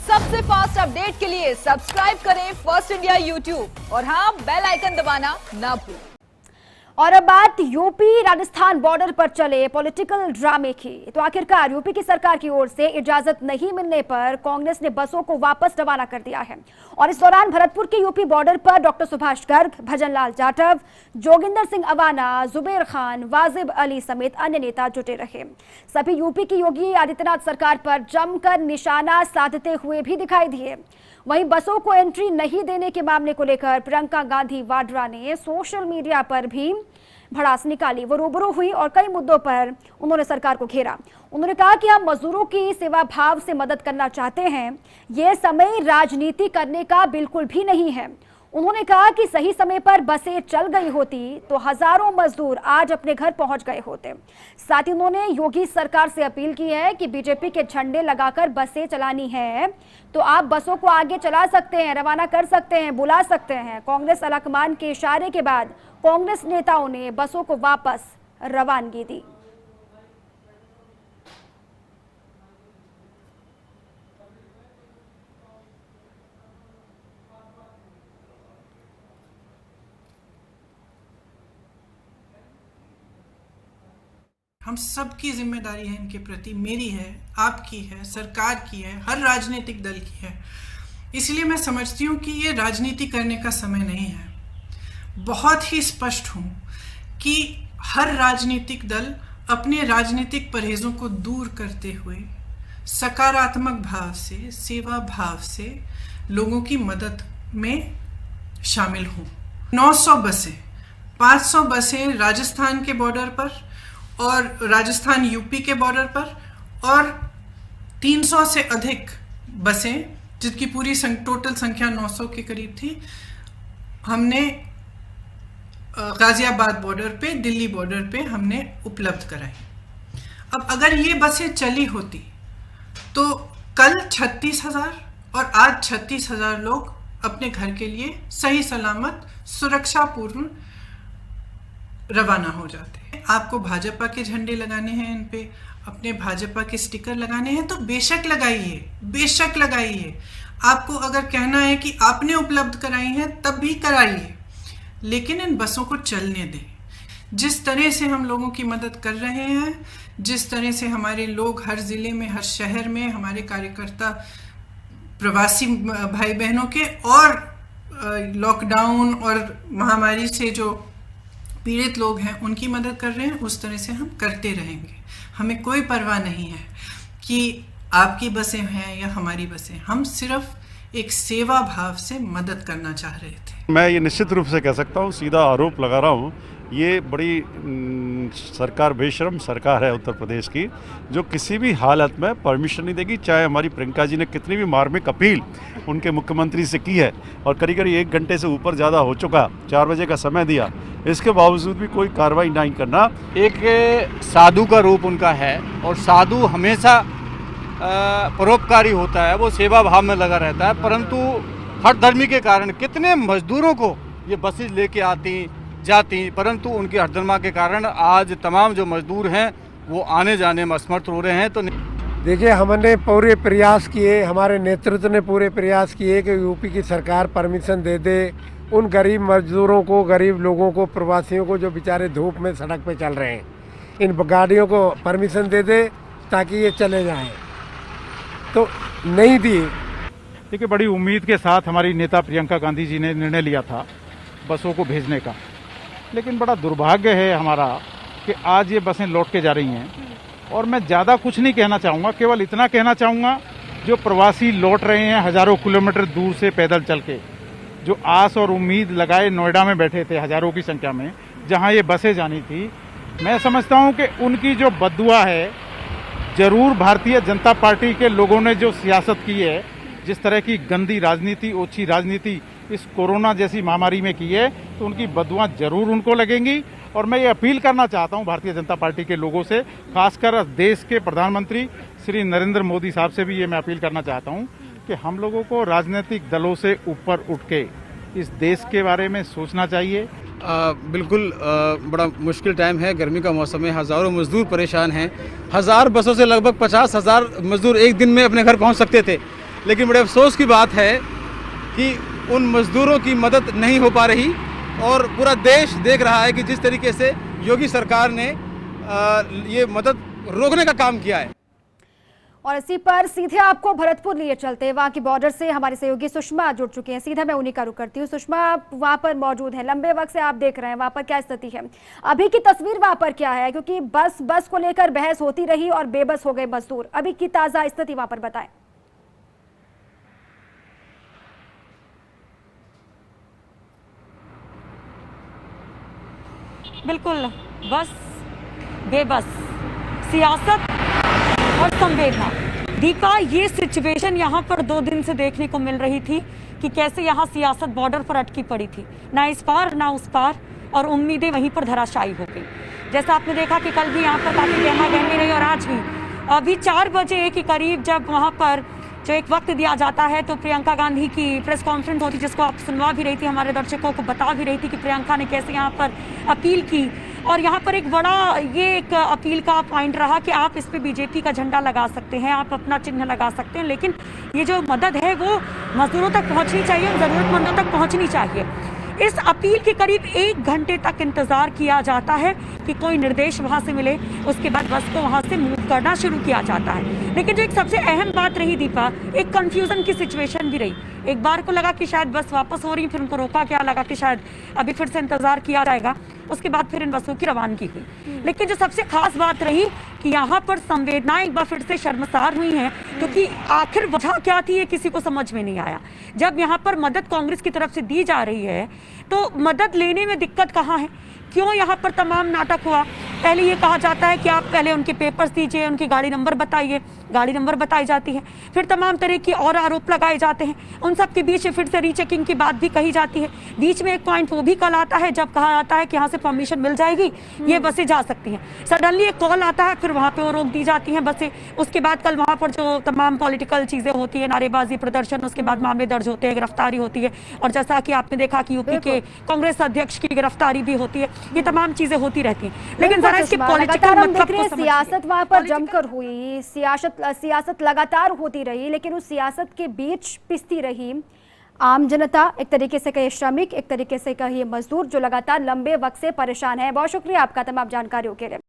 सबसे fast update के लिए सब्सक्राइब करें फर्स्ट इंडिया यूट्यूब और हाँ, बेल आइकन दबाना ना भूलें। और अब बात यूपी राजस्थान बॉर्डर पर चले पॉलिटिकल ड्रामे की। तो आखिरकार यूपी की सरकार की ओर से इजाजत नहीं मिलने पर कांग्रेस ने बसों को वापस रवाना कर दिया है और इस दौरान भरतपुर के यूपी बॉर्डर पर डॉक्टर सुभाष गर्ग, भजन लाल जाटव, जोगिंदर सिंह अवाना, जुबेर खान, वाजिब अली समेत अन्य नेता जुटे रहे। सभी यूपी की योगी आदित्यनाथ सरकार पर जमकर निशाना साधते हुए भी दिखाई दिए। वहीं बसों को एंट्री नहीं देने के मामले को लेकर प्रियंका गांधी वाड्रा ने सोशल मीडिया पर भी भड़ास निकाली। वो रूबरू हुई और कई मुद्दों पर उन्होंने सरकार को घेरा। उन्होंने कहा कि हम मजदूरों की सेवा भाव से मदद करना चाहते हैं, ये समय राजनीति करने का बिल्कुल भी नहीं है। उन्होंने कहा कि सही समय पर बसें चल गई होती तो हजारों मजदूर आज अपने घर पहुंच गए होते। साथ ही उन्होंने योगी सरकार से अपील की है कि बीजेपी के झंडे लगाकर बसें चलानी है तो आप बसों को आगे चला सकते हैं, रवाना कर सकते हैं, बुला सकते हैं। कांग्रेस अलकमान के इशारे के बाद कांग्रेस नेताओं ने बसों को वापस रवानगी दी। हम सबकी जिम्मेदारी है इनके प्रति, मेरी है, आपकी है, सरकार की है, हर राजनीतिक दल की है। इसलिए मैं समझती हूँ कि ये राजनीति करने का समय नहीं है। बहुत ही स्पष्ट हूँ कि हर राजनीतिक दल अपने राजनीतिक परहेजों को दूर करते हुए सकारात्मक भाव से, सेवा भाव से लोगों की मदद में शामिल हों। 900 बसें, 500 बसें राजस्थान के बॉर्डर पर और राजस्थान यूपी के बॉर्डर पर और 300 से अधिक बसें, जिसकी पूरी टोटल संख्या 900 के करीब थी, हमने गाजियाबाद बॉर्डर पे, दिल्ली बॉर्डर पे हमने उपलब्ध कराई। अब अगर ये बसें चली होती तो कल 36,000 और आज 36,000 लोग अपने घर के लिए सही सलामत सुरक्षापूर्ण रवाना हो जाते। आपको भाजपा के झंडे लगाने हैं, इन पे अपने भाजपा के स्टिकर लगाने हैं तो बेशक लगाइए, बेशक लगाइए। आपको अगर कहना है कि आपने उपलब्ध कराई हैं तब भी कराइए, लेकिन इन बसों को चलने दें। जिस तरह से हम लोगों की मदद कर रहे हैं, जिस तरह से हमारे लोग हर ज़िले में, हर शहर में, हमारे कार्यकर्ता प्रवासी भाई बहनों के और लॉकडाउन और महामारी से जो पीड़ित लोग हैं उनकी मदद कर रहे हैं, उस तरह से हम करते रहेंगे। हमें कोई परवाह नहीं है कि आपकी बसें हैं या हमारी बसें, हम सिर्फ एक सेवा भाव से मदद करना चाह रहे थे। मैं ये निश्चित रूप से कह सकता हूँ, सीधा आरोप लगा रहा हूँ, ये बड़ी सरकार, बेशरम सरकार है उत्तर प्रदेश की, जो किसी भी हालत में परमिशन नहीं देगी। चाहे हमारी प्रियंका जी ने कितनी भी मार्मिक अपील उनके मुख्यमंत्री से की है और करीब करीब 1 घंटे से ऊपर ज़्यादा हो चुका, 4 बजे का समय दिया, इसके बावजूद भी कोई कार्रवाई नहीं करना। एक साधु का रूप उनका है और साधु हमेशा परोपकारी होता है, वो सेवा भाव में लगा रहता है। परंतु हर धर्मी के कारण कितने मजदूरों को ये बसें लेके आती जाती, परंतु उनकी हरदर्मा के कारण आज तमाम जो मजदूर हैं वो आने जाने में असमर्थ हो रहे हैं। तो देखिए, हमने पूरे प्रयास किए, हमारे नेतृत्व ने पूरे प्रयास किए कि यूपी की सरकार परमिशन दे दे उन गरीब मजदूरों को, गरीब लोगों को, प्रवासियों को जो बेचारे धूप में सड़क पे चल रहे हैं, इन गाड़ियों को परमिशन दे दे ताकि ये चले जाएं, तो नहीं दी। देखिए, बड़ी उम्मीद के साथ हमारी नेता प्रियंका गांधी जी ने निर्णय लिया था बसों को भेजने का, लेकिन बड़ा दुर्भाग्य है हमारा कि आज ये बसें लौट के जा रही हैं। और मैं ज़्यादा कुछ नहीं कहना चाहूँगा, केवल इतना कहना चाहूँगा, जो प्रवासी लौट रहे हैं हज़ारों किलोमीटर दूर से पैदल चल के, जो आस और उम्मीद लगाए नोएडा में बैठे थे हज़ारों की संख्या में, जहाँ ये बसें जानी थी, मैं समझता हूँ कि उनकी जो बद्दुआ है, ज़रूर भारतीय जनता पार्टी के लोगों ने जो सियासत की है, जिस तरह की गंदी राजनीति, ओछी राजनीति इस कोरोना जैसी महामारी में की है, तो उनकी बदुआं जरूर उनको लगेंगी। और मैं ये अपील करना चाहता हूं भारतीय जनता पार्टी के लोगों से, खासकर देश के प्रधानमंत्री श्री नरेंद्र मोदी साहब से भी ये मैं अपील करना चाहता हूं कि हम लोगों को राजनीतिक दलों से ऊपर उठ के इस देश के बारे में सोचना चाहिए। बिल्कुल बड़ा मुश्किल टाइम है, गर्मी का मौसम है, हज़ारों मजदूर परेशान हैं। 1000 बसों से लगभग 50,000 मजदूर एक दिन में अपने घर पहुंच सकते थे, लेकिन बड़े अफसोस की बात है कि उन मजदूरों की मदद नहीं हो पा रही और पूरा देश देख रहा है कि जिस तरीके से योगी सरकार ने ये मदद रोकने का काम किया है। और इसी पर सीधे आपको भरतपुर लिए चलते हैं। वहाँ की बॉर्डर से हमारी सहयोगी सुषमा जुड़ चुकी हैं। सीधा मैं उन्हीं का रुख करती हूँ। सुषमा, आप वहाँ पर मौजूद हैं, लंबे वक्त से आप देख रहे हैं वहाँ पर क्या स्थिति है, अभी की तस्वीर वहाँ पर क्या है? क्योंकि बस को लेकर बहस होती रही और बेबस हो गए मजदूर। अभी की ताजा स्थिति वहाँ पर बताएं। बिल्कुल, बस बेबस, सियासत और संवेदना। दीपा, ये सिचुएशन यहाँ पर 2 दिन से देखने को मिल रही थी कि कैसे यहाँ सियासत बॉर्डर पर अटकी पड़ी थी, ना इस पार ना उस पार, और उम्मीदें वहीं पर धराशायी हो गई। जैसा आपने देखा कि कल भी यहाँ पर काफी गहमा गहमी रही और आज भी अभी 4 बजे के करीब जब वहाँ पर जो एक वक्त दिया जाता है तो प्रियंका गांधी की प्रेस कॉन्फ्रेंस होती, जिसको आप सुनवा भी रही थी, हमारे दर्शकों को बता भी रही थी कि प्रियंका ने कैसे यहाँ पर अपील की। और यहाँ पर एक बड़ा ये एक अपील का पॉइंट रहा कि आप इस पे बीजेपी का झंडा लगा सकते हैं, आप अपना चिन्ह लगा सकते हैं, लेकिन ये जो मदद है वो मजदूरों तक पहुँचनी चाहिए, जरूरतमंदों तक पहुँचनी चाहिए। इस अपील के करीब 1 घंटे तक इंतजार किया जाता है कि कोई निर्देश वहां से मिले, उसके बाद बस को वहां से मूव करना शुरू किया जाता है। लेकिन जो एक सबसे अहम बात रही दीपा, एक कंफ्यूजन की सिचुएशन भी रही। एक बार को लगा कि शायद बस वापस हो रही, फिर उनको रोका क्या, लगा कि शायद अभी फिर से इंतजार किया जाएगा, उसके बाद फिर इन बसों की रवानगी हुई। लेकिन जो सबसे खास बात रही कि यहाँ पर संवेदनाएं एक बार फिर से शर्मसार हुई हैं, क्योंकि आखिर वजह क्या थी ये किसी को समझ में नहीं आया। जब यहाँ पर मदद कांग्रेस की तरफ से दी जा रही है तो मदद लेने में दिक्कत कहाँ है, क्यों यहाँ पर तमाम नाटक हुआ? पहले ये कहा जाता है कि आप पहले उनके पेपर्स दीजिए, उनकी गाड़ी नंबर बताइए, गाड़ी नंबर बताई जाती है, फिर तमाम तरह की और आरोप लगाए जाते हैं। उन सब के बीच फिर से रीचेकिंग की बात भी कही जाती है। बीच में एक पॉइंट वो भी कल आता है जब कहा जाता है कि यहाँ से परमिशन मिल जाएगी, ये बसें जा सकती हैं। सडनली एक कॉल आता है, फिर वहाँ पे वो रोक दी जाती हैं बसें। उसके बाद कल वहाँ पर जो तमाम पॉलिटिकल चीजें होती है, नारेबाजी, प्रदर्शन, उसके बाद मामले दर्ज होते हैं, गिरफ्तारी होती है, और जैसा कि आपने देखा कि यूपी के कांग्रेस अध्यक्ष की गिरफ्तारी भी होती है। ये तमाम चीजें होती रहती हैं, लेकिन जरा इसके पॉलिटिकल मतलब को समझिए। सियासत वहां पर जमकर हुई, सियासत लगातार होती रही, लेकिन उस सियासत के बीच पिसती रही आम जनता, एक तरीके से कहिए श्रमिक, एक तरीके से कहिए मजदूर, जो लगातार लंबे वक्त से परेशान है। बहुत शुक्रिया आपका तमाम जानकारियों के लिए।